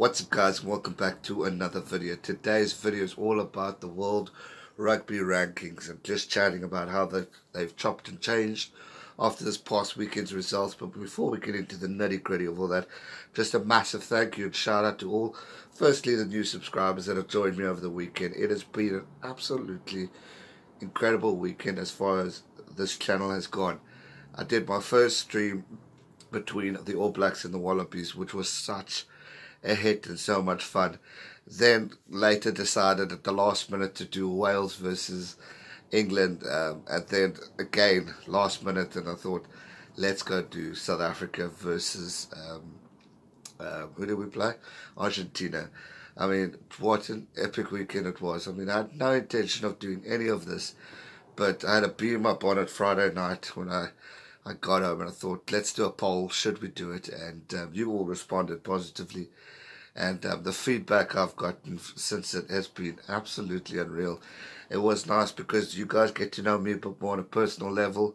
What's up, guys, and welcome back to another video. Today's video is all about the World Rugby Rankings and just chatting about how they've chopped and changed after this past weekend's results. But before we get into the nitty-gritty of all that, just a massive thank you and shout out to all, firstly, the new subscribers that have joined me over the weekend. It has been an absolutely incredible weekend as far as this channel has gone. I did my first stream between the All Blacks and the Wallabies, which was such a hit and so much fun. Then later decided at the last minute to do Wales versus England, and then again last minute, and I thought, let's go do South Africa versus who did we play? Argentina. I mean, what an epic weekend it was. I mean, I had no intention of doing any of this, but I had a beam up on it Friday night when I got home, and I thought, let's do a poll, should we do it? And you all responded positively, and the feedback I've gotten since it has been absolutely unreal. It was nice because you guys get to know me a bit more on a personal level.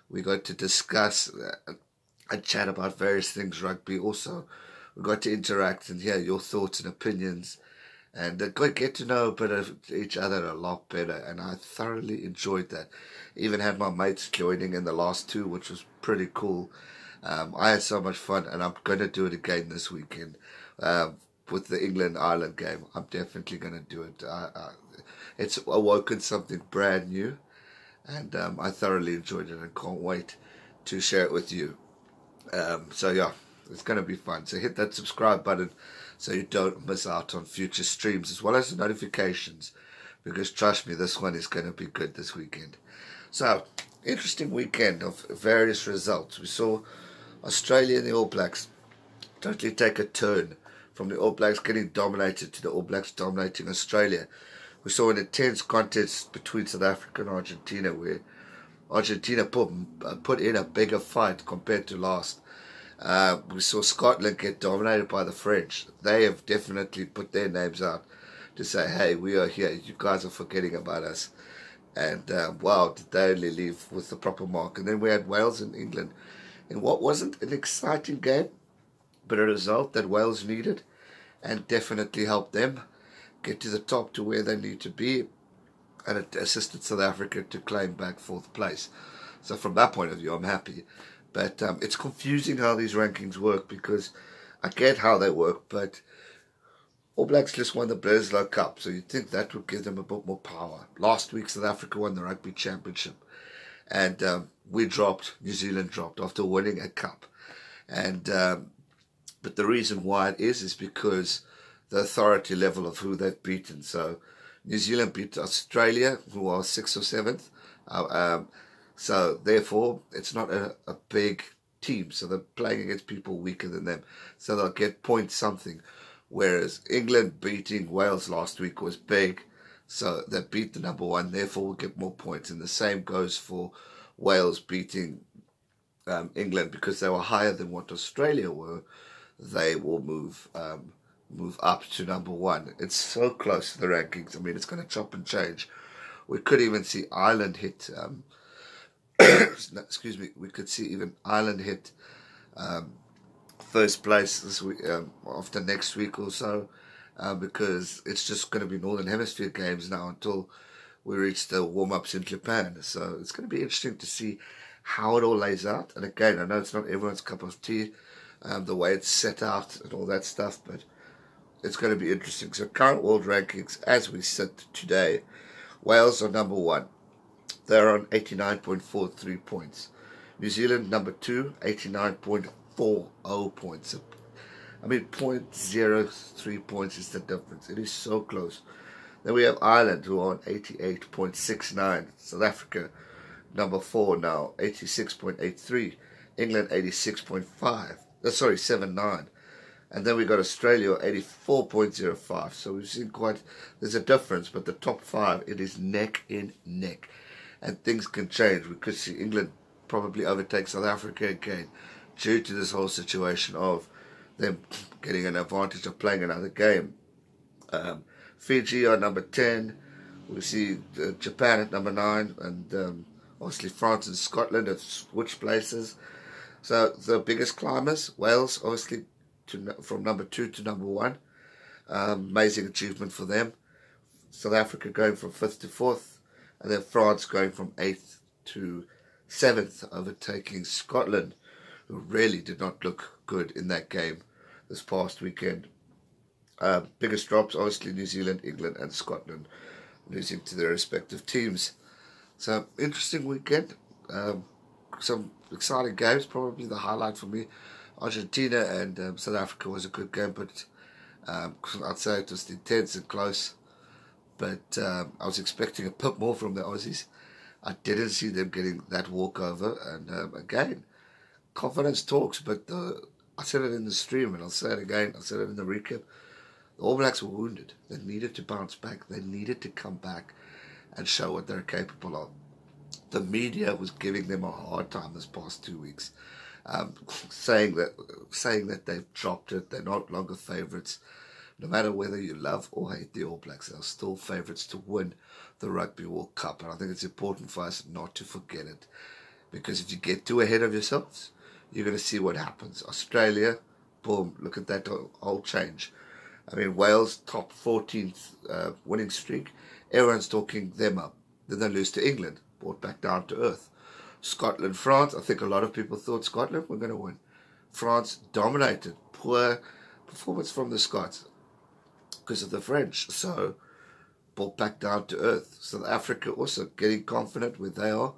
We got to discuss and chat about various things rugby. Also, we got to interact and hear your thoughts and opinions, and get to know a bit of each other a lot better, and I thoroughly enjoyed that. Even had my mates joining in the last two, which was pretty cool. I had so much fun, and I'm going to do it again this weekend with the England-Ireland game. I'm definitely going to do it. It's awoken something brand new, and I thoroughly enjoyed it and can't wait to share it with you. So yeah, it's going to be fun. So hit that subscribe button so you don't miss out on future streams, as well as the notifications, because trust me, this one is going to be good this weekend. So, interesting weekend of various results. We saw Australia and the All Blacks totally take a turn from the All Blacks getting dominated to the All Blacks dominating Australia. We saw an intense contest between South Africa and Argentina, where Argentina put in a bigger fight compared to last. We saw Scotland get dominated by the French. They have definitely put their names out to say, hey, we are here, you guys are forgetting about us. And wow, did they only leave with the proper mark. And then we had Wales and England in what wasn't an exciting game, but a result that Wales needed and definitely helped them get to the top to where they need to be, and it assisted South Africa to claim back fourth place. So from that point of view, I'm happy. But it's confusing how these rankings work, because I get how they work, but All Blacks just won the Bledisloe Cup, so you'd think that would give them a bit more power. Last week, South Africa won the Rugby Championship, and New Zealand dropped after winning a cup. And but the reason why it is because the authority level of who they've beaten. So New Zealand beat Australia, who are 6th or 7th. So therefore, it's not a big team. So they're playing against people weaker than them. So they'll get point something. Whereas England beating Wales last week was big. So they beat the number one. Therefore, we'll get more points. And the same goes for Wales beating England, because they were higher than what Australia were. They will move up to number one. It's so close to the rankings. I mean, it's going to chop and change. We could even see Ireland hit excuse me, we could see even Ireland hit first place this week, after next week or so, because it's just going to be Northern Hemisphere games now until we reach the warm-ups in Japan. So it's going to be interesting to see how it all lays out. And again, I know it's not everyone's cup of tea, the way it's set out and all that stuff, but it's going to be interesting. So current world rankings as we sit today, Wales are number one. They're on 89.43 points. New Zealand number 2, 89.40 points. I mean, 0.03 points is the difference. It is so close. Then we have Ireland, who are on 88.69. South Africa number 4 now, 86.83. England 86.5. Sorry, 79. And then we got Australia 84.05. So we've seen there's a difference, but the top 5, it is neck in neck. And things can change. We could see England probably overtake South Africa again due to this whole situation of them getting an advantage of playing another game. Fiji are number 10. We see Japan at number 9. And obviously France and Scotland have switched places. So the biggest climbers, Wales, obviously from number 2 to number 1. Amazing achievement for them. South Africa going from 5th to 4th, and then France going from 8th to 7th, overtaking Scotland, who really did not look good in that game this past weekend. Biggest drops, obviously New Zealand, England and Scotland losing to their respective teams. So, interesting weekend. Some exciting games. Probably the highlight for me, Argentina and South Africa was a good game, but I'd say it was intense and close. But I was expecting a bit more from the Aussies. I didn't see them getting that walkover. And again, confidence talks, but I said it in the stream and I'll say it again. I said it in the recap. The All Blacks were wounded. They needed to bounce back. They needed to come back and show what they're capable of. The media was giving them a hard time this past 2 weeks, saying that they've dropped it. They're no longer favourites. No matter whether you love or hate the All Blacks, they're still favourites to win the Rugby World Cup. And I think it's important for us not to forget it. Because if you get too ahead of yourselves, you're going to see what happens. Australia, boom, look at that whole change. I mean, Wales, top 14th winning streak. Everyone's talking them up. Then they lose to England, brought back down to earth. Scotland, France, I think a lot of people thought Scotland were going to win. France dominated. Poor performance from the Scots because of the French. So, brought back down to earth. South Africa also getting confident where they are.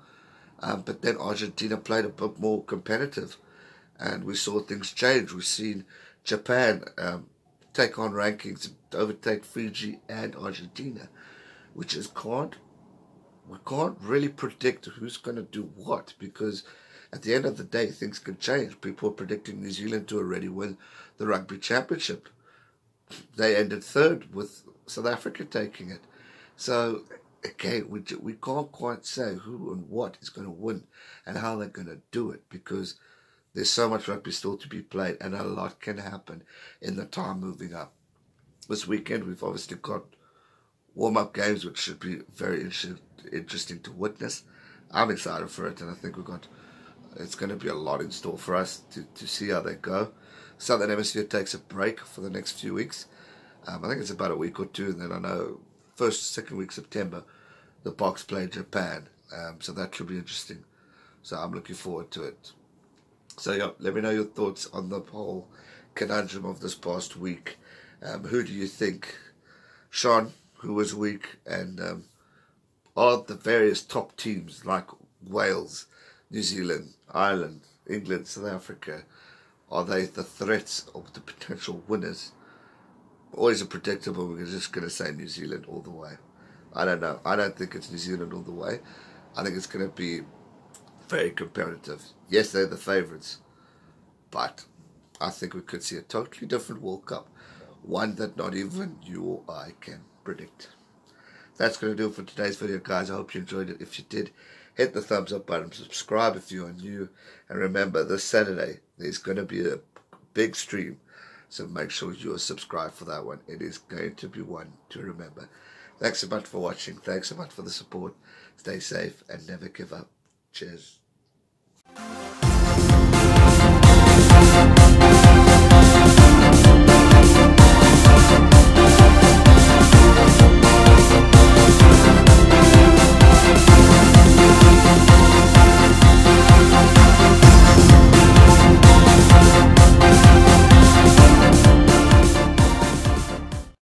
But then Argentina played a bit more competitive. And we saw things change. We've seen Japan take on rankings, overtake Fiji and Argentina, which is we can't really predict who's going to do what, because at the end of the day things can change. People are predicting New Zealand to already win the Rugby Championship. They ended 3rd with South Africa taking it. So again, we can't quite say who and what is going to win and how they're going to do it, because there's so much rugby still to be played and a lot can happen in the time moving up. This weekend we've obviously got warm-up games which should be very interesting to witness. I'm excited for it, and I think it's going to be a lot in store for us to see how they go. Southern Hemisphere takes a break for the next few weeks. I think it's about a week or two, and then I know second week September the Boks play Japan, so that should be interesting. So I'm looking forward to it. So yeah, let me know your thoughts on the whole conundrum of this past week. Who do you think, Sean, who was weak, and are the various top teams like Wales, New Zealand, Ireland, England, South Africa, are they the threats or the potential winners? Always unpredictable. We're just going to say New Zealand all the way. I don't know. I don't think it's New Zealand all the way. I think it's going to be very competitive. Yes, they're the favourites, but I think we could see a totally different World Cup, one that not even you or I can predict. That's going to do it for today's video, guys. I hope you enjoyed it. If you did, hit the thumbs up button, subscribe if you are new, and remember, this Saturday there's going to be a big stream, so make sure you are subscribed for that one. It is going to be one to remember. Thanks so much for watching. Thanks so much for the support. Stay safe and never give up. Cheers.